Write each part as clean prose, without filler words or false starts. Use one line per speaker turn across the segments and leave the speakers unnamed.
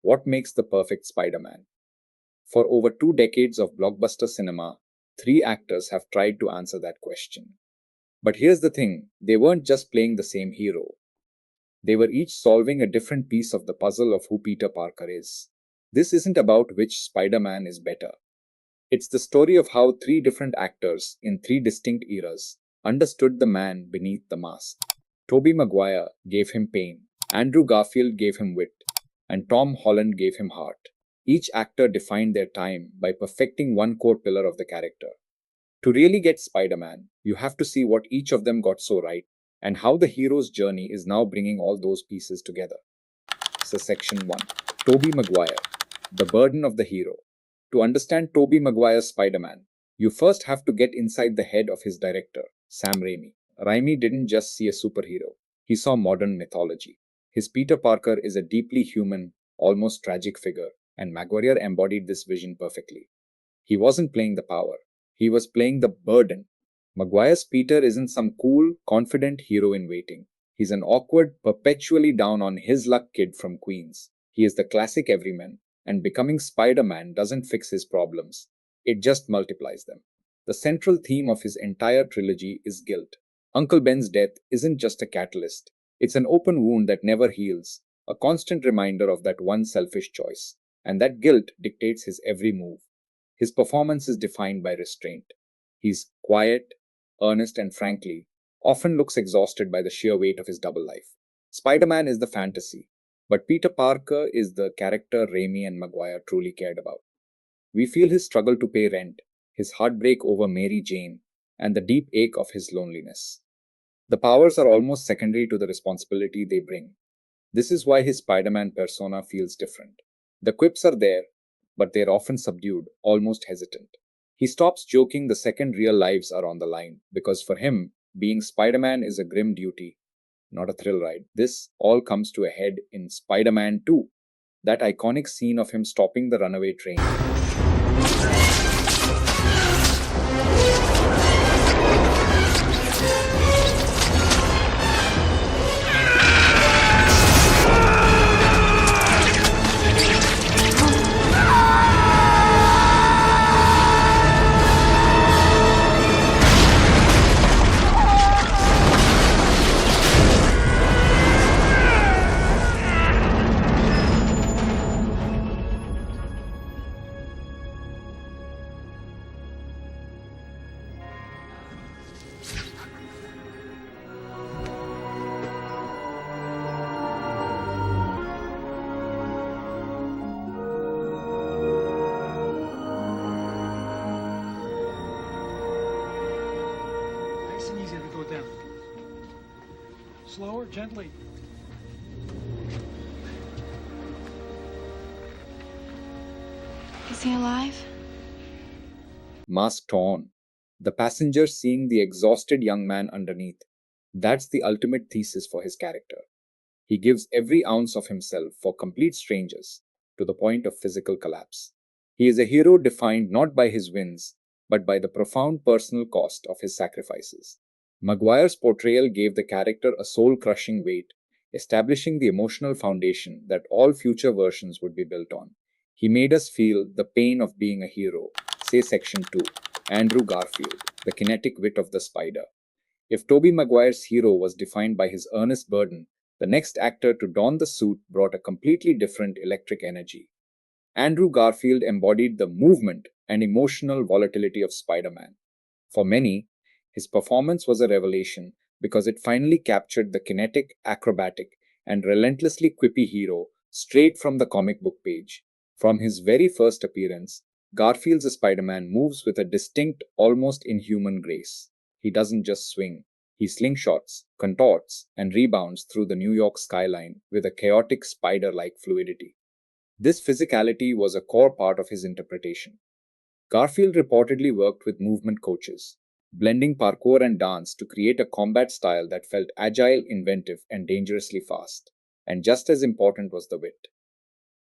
What makes the perfect Spider-Man? For over 2 decades of blockbuster cinema, three actors have tried to answer that question. But here's the thing, they weren't just playing the same hero. They were each solving a different piece of the puzzle of who Peter Parker is. This isn't about which Spider-Man is better. It's the story of how three different actors in three distinct eras understood the man beneath the mask. Tobey Maguire gave him pain, Andrew Garfield gave him wit, and Tom Holland gave him heart. Each actor defined their time by perfecting one core pillar of the character. To really get Spider-Man, you have to see what each of them got so right and how the hero's journey is now bringing all those pieces together. So, Section 1, Tobey Maguire, the burden of the hero. To understand Tobey Maguire's Spider-Man, you first have to get inside the head of his director, Sam Raimi. Raimi didn't just see a superhero, he saw modern mythology. His Peter Parker is a deeply human, almost tragic figure, and Maguire embodied this vision perfectly. He wasn't playing the power, he was playing the burden. Maguire's Peter isn't some cool, confident hero in waiting. He's an awkward, perpetually down on his luck kid from Queens. He is the classic everyman, and becoming Spider-Man doesn't fix his problems, it just multiplies them. The central theme of his entire trilogy is guilt. Uncle Ben's death isn't just a catalyst, it's an open wound that never heals, a constant reminder of that one selfish choice, and that guilt dictates his every move. His performance is defined by restraint. He's quiet, earnest, and frankly, often looks exhausted by the sheer weight of his double life. Spider-Man is the fantasy, but Peter Parker is the character Raimi and Maguire truly cared about. We feel his struggle to pay rent, his heartbreak over Mary Jane, and the deep ache of his loneliness. The powers are almost secondary to the responsibility they bring. This is why his Spider-Man persona feels different. The quips are there, but they're often subdued, almost hesitant. He stops joking the second real lives are on the line, because for him, being Spider-Man is a grim duty, not a thrill ride. This all comes to a head in Spider-Man 2, that iconic scene of him stopping the runaway train.
Nice and easy to go down. Slower, gently.
Is he alive?
Mask torn. The passenger seeing the exhausted young man underneath. That's the ultimate thesis for his character. He gives every ounce of himself for complete strangers, to the point of physical collapse. He is a hero defined not by his wins, but by the profound personal cost of his sacrifices. Maguire's portrayal gave the character a soul-crushing weight, establishing the emotional foundation that all future versions would be built on. He made us feel the pain of being a hero. Say Section 2, Andrew Garfield, the kinetic wit of the spider. If Tobey Maguire's hero was defined by his earnest burden, the next actor to don the suit brought a completely different electric energy. Andrew Garfield embodied the movement and emotional volatility of Spider-Man. For many, his performance was a revelation because it finally captured the kinetic, acrobatic, and relentlessly quippy hero straight from the comic book page. From his very first appearance, Garfield's Spider-Man moves with a distinct, almost inhuman grace. He doesn't just swing, he slingshots, contorts, and rebounds through the New York skyline with a chaotic spider-like fluidity. This physicality was a core part of his interpretation. Garfield reportedly worked with movement coaches, blending parkour and dance to create a combat style that felt agile, inventive, and dangerously fast. And just as important was the wit.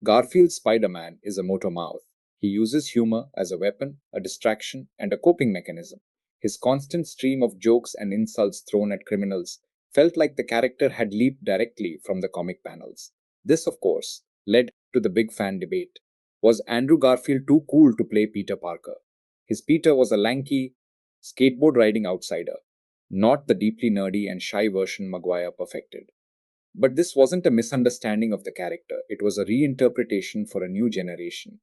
Garfield's Spider-Man is a motor mouth. He uses humor as a weapon, a distraction, and a coping mechanism. His constant stream of jokes and insults thrown at criminals felt like the character had leaped directly from the comic panels. This, of course, led to the big fan debate. Was Andrew Garfield too cool to play Peter Parker? His Peter was a lanky, skateboard riding outsider, not the deeply nerdy and shy version Maguire perfected. But this wasn't a misunderstanding of the character, it was a reinterpretation for a new generation.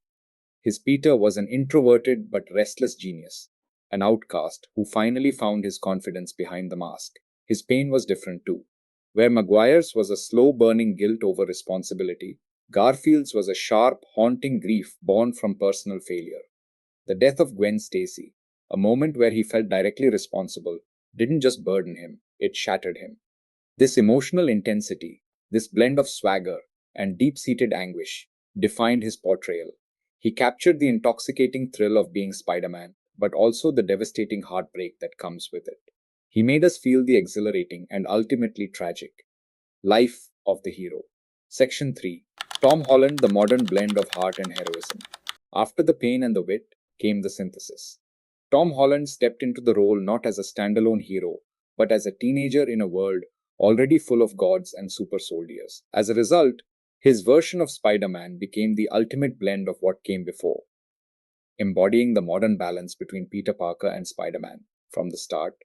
His Peter was an introverted but restless genius, an outcast who finally found his confidence behind the mask. His pain was different too. Where Maguire's was a slow burning guilt over responsibility, Garfield's was a sharp, haunting grief born from personal failure. The death of Gwen Stacy, a moment where he felt directly responsible, didn't just burden him, it shattered him. This emotional intensity, this blend of swagger and deep seated anguish, defined his portrayal. He captured the intoxicating thrill of being Spider Man, but also the devastating heartbreak that comes with it. He made us feel the exhilarating and ultimately tragic life of the hero. Section 3. Tom Holland, the modern blend of heart and heroism. After the pain and the wit came the synthesis. Tom Holland stepped into the role not as a standalone hero, but as a teenager in a world already full of gods and super soldiers. As a result, his version of Spider Man became the ultimate blend of what came before, embodying the modern balance between Peter Parker and Spider Man. From the start,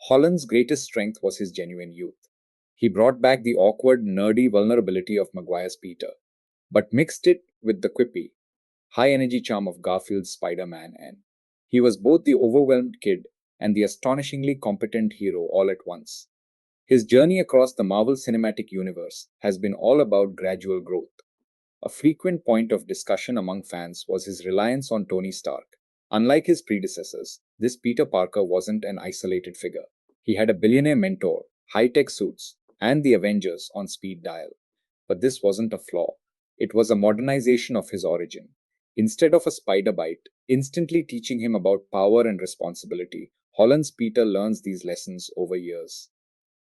Holland's greatest strength was his genuine youth. He brought back the awkward, nerdy vulnerability of Maguire's Peter, but mixed it with the quippy, high energy charm of Garfield's Spider Man, and he was both the overwhelmed kid and the astonishingly competent hero all at once. His journey across the Marvel Cinematic Universe has been all about gradual growth. A frequent point of discussion among fans was his reliance on Tony Stark. Unlike his predecessors, this Peter Parker wasn't an isolated figure. He had a billionaire mentor, high tech suits, and the Avengers on speed dial. But this wasn't a flaw, it was a modernization of his origin. Instead of a spider bite, instantly teaching him about power and responsibility, Holland's Peter learns these lessons over years,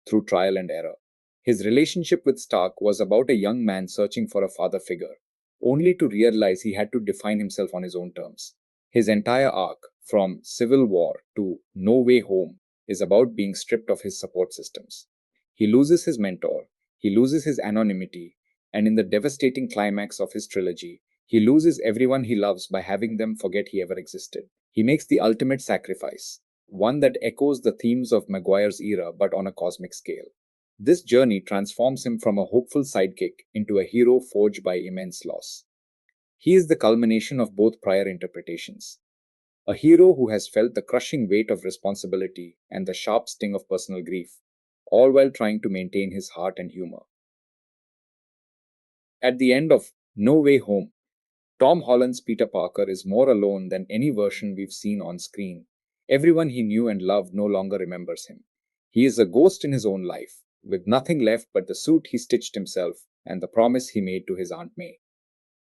through trial and error. His relationship with Stark was about a young man searching for a father figure, only to realize he had to define himself on his own terms. His entire arc, from Civil War to No Way Home, is about being stripped of his support systems. He loses his mentor, he loses his anonymity, and in the devastating climax of his trilogy, he loses everyone he loves by having them forget he ever existed. He makes the ultimate sacrifice, one that echoes the themes of Maguire's era but on a cosmic scale. This journey transforms him from a hopeful sidekick into a hero forged by immense loss. He is the culmination of both prior interpretations. A hero who has felt the crushing weight of responsibility and the sharp sting of personal grief, all while trying to maintain his heart and humor. At the end of No Way Home, Tom Holland's Peter Parker is more alone than any version we've seen on screen. Everyone he knew and loved no longer remembers him. He is a ghost in his own life, with nothing left but the suit he stitched himself and the promise he made to his Aunt May.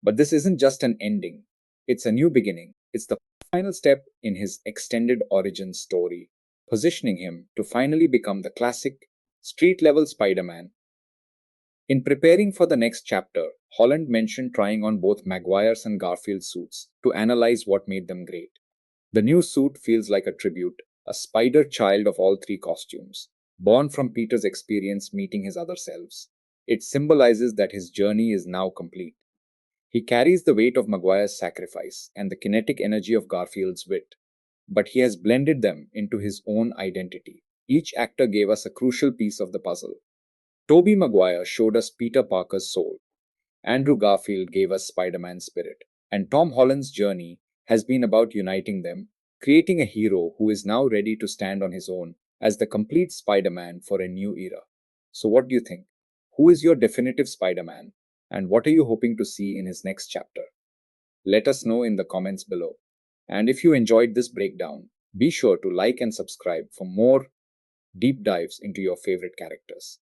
But this isn't just an ending, it's a new beginning. It's the final step in his extended origin story, positioning him to finally become the classic, street level Spider Man. In preparing for the next chapter, Holland mentioned trying on both Maguire's and Garfield's suits to analyze what made them great. The new suit feels like a tribute, a spider child of all three costumes, born from Peter's experience meeting his other selves. It symbolizes that his journey is now complete. He carries the weight of Maguire's sacrifice and the kinetic energy of Garfield's wit, but he has blended them into his own identity. Each actor gave us a crucial piece of the puzzle. Tobey Maguire showed us Peter Parker's soul. Andrew Garfield gave us Spider Man's spirit. And Tom Holland's journey has been about uniting them, creating a hero who is now ready to stand on his own as the complete Spider Man for a new era. So, what do you think? Who is your definitive Spider Man? And what are you hoping to see in his next chapter? Let us know in the comments below. And if you enjoyed this breakdown, be sure to like and subscribe for more deep dives into your favorite characters.